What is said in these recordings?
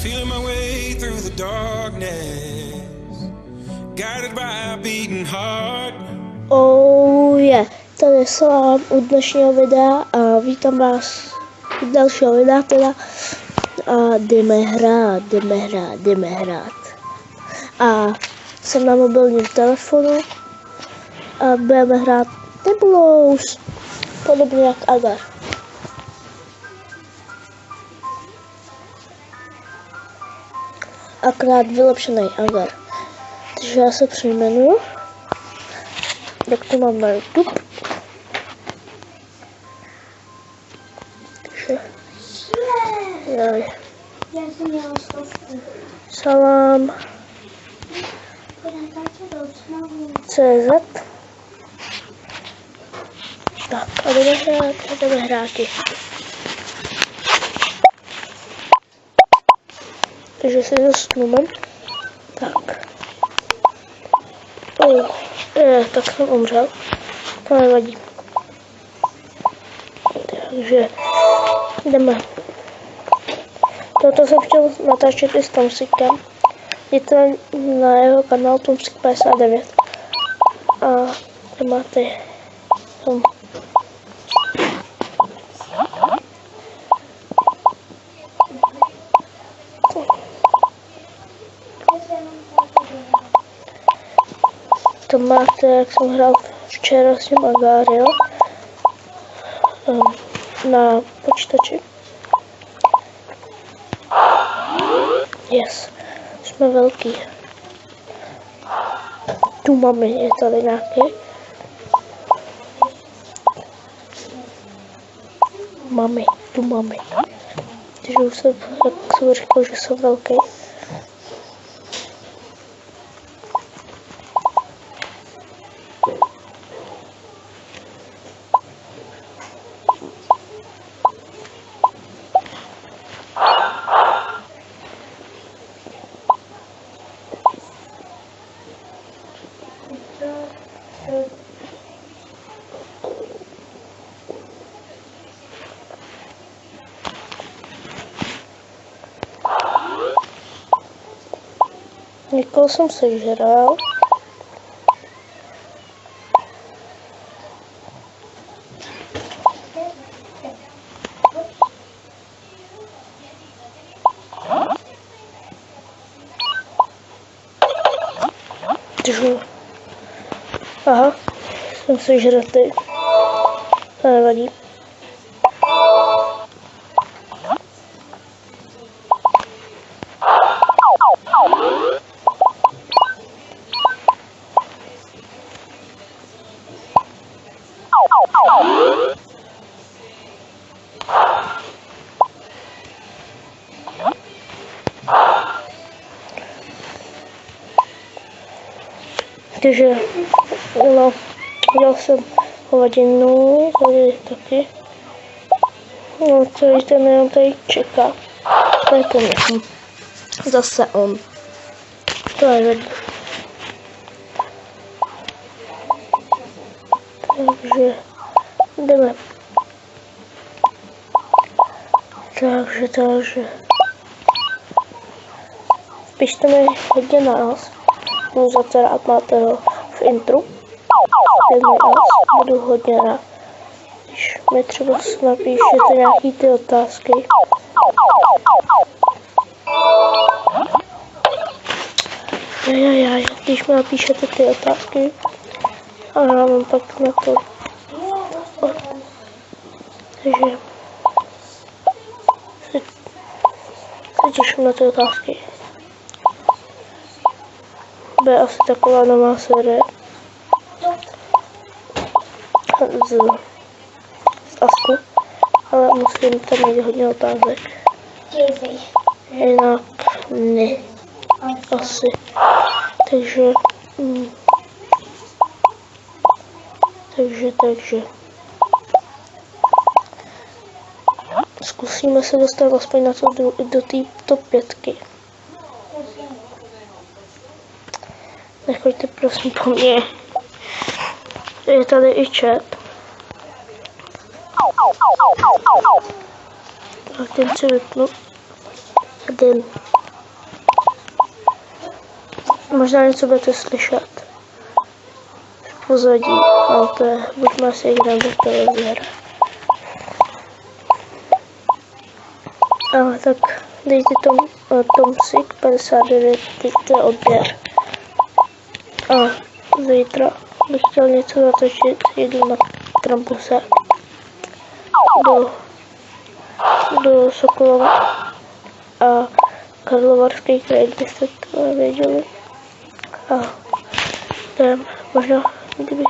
feeling my way through the darkness, guided by a beating heart. Oh yeah, tady se vám u dnešního videa a vítám vás u dalšího videa teda a jdeme hrát. A jsem na mobilním telefonu a budeme hrát Nebulous, podobně jak Agar. Akorát vylepšený Agar. Takže já se přejmenuju. Jak to mám na YouTube. Takže... Salam. CZ. Tak, a jdeme hrát. Takže si dostneme. Tak. Tak jsem umřel. To nevadí. Takže jdeme. Toto jsem chtěl natáčet i s Tomsikem. Jděte na jeho kanál Tomsik 59. A tady máte tom. To máte, jak jsem hrál včera s ním Agario na počítači. Yes, jsme velký. Tu máme, je tady nějaký. Tu máme. Takže už jsem, jak jsem říkal, že jsem velký. Někoho jsem sežral. Aha, jsem sežratý. To nevadí. Takže, no, dělal jsem hovadinu, tady taky. No, celý ten jenom tady čeká. To je po mně. Zase on. To je vedle. Takže, jdeme. Takže. Pište mi hodně nás. Budu za to rád, máte ho v intru. Budu hodně rád. Když mi třeba napíšete nějaký ty otázky. Když mi napíšete ty otázky. A já mám pak na to. Takže se těším na ty otázky. Bude asi taková nová série z Asku, ale musím tam mít hodně otázek. Jinak ne, asi. Takže zkusíme se dostat aspoň na to do té top 5. Nechoďte prosím po mně. Je tady i chat. A ten si vypnu. A den. Možná něco budete slyšet. V pozadí, ale to je, buďme si hrát do televizora. Ale tak dejte Tomsik 59, dejte odběr. A zítra bych chtěl něco natočit, jedu na Krampuse do Sokolova a Karlovarský kraj, kdybyste to nevěděli. A to je možná, kdyby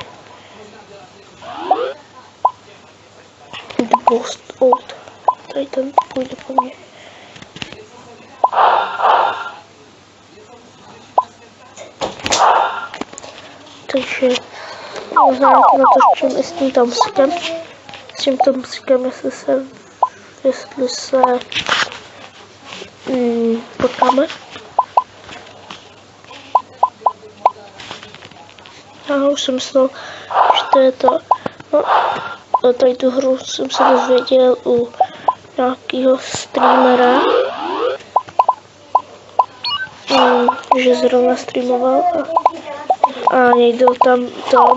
The Post Old, tady ten půjde po mně. Takže možná natočím i s tím Tomsikem. S tím Tomsikem, jestli se potkáme. Já už jsem myslel, že to je to. No, tady tu hru jsem se dozvěděl u nějakého streamera, že zrovna streamoval a někdo tam to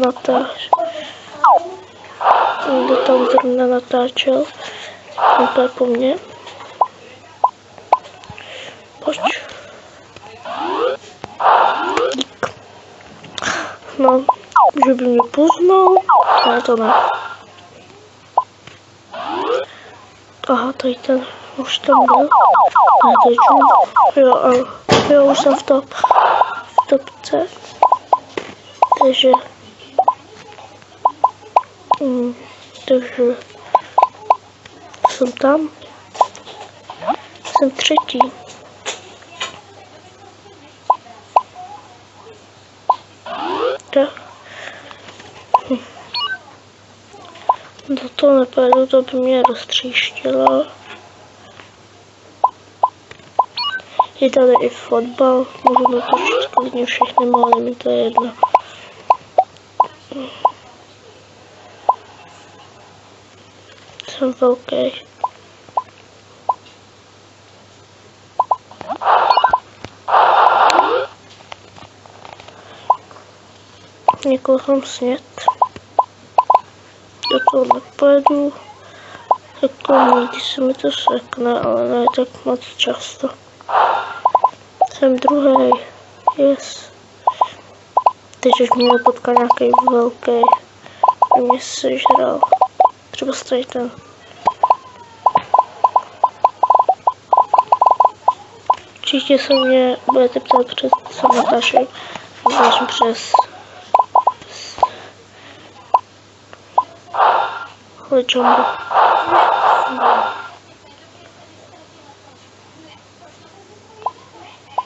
někdo tam zrovna natáčel, úplně po mně. Pojď. Dík. No, že by mě poznal, ale to ne. Aha, tady ten už tam byl. Ne, to je jo, už jsem v topce. Takže jsem tam. Jsem třetí. Tak. Do toho nepojedu, to by mě roztříštilo. Je tady i fotbal, můžu natočit klidně všechny mály, mi to je jedno. Jsem velký. Někoho jsem snět. Do toho nepojedu. Jako někdy se mi to sekne, ale ne tak moc často. Jsem druhý. Yes. Teď už mě potkal nějaký velký. A mě sežral. Třeba stojí ten. Určitě se mě budete ptát přes co natáčím. Natáčím přes Jumbo.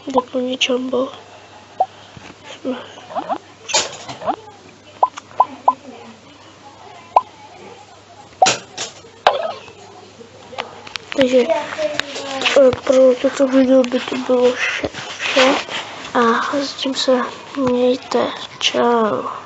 Doplně Jumbo. Takže pro toto video by to bylo vše a s tím se mějte. Čau.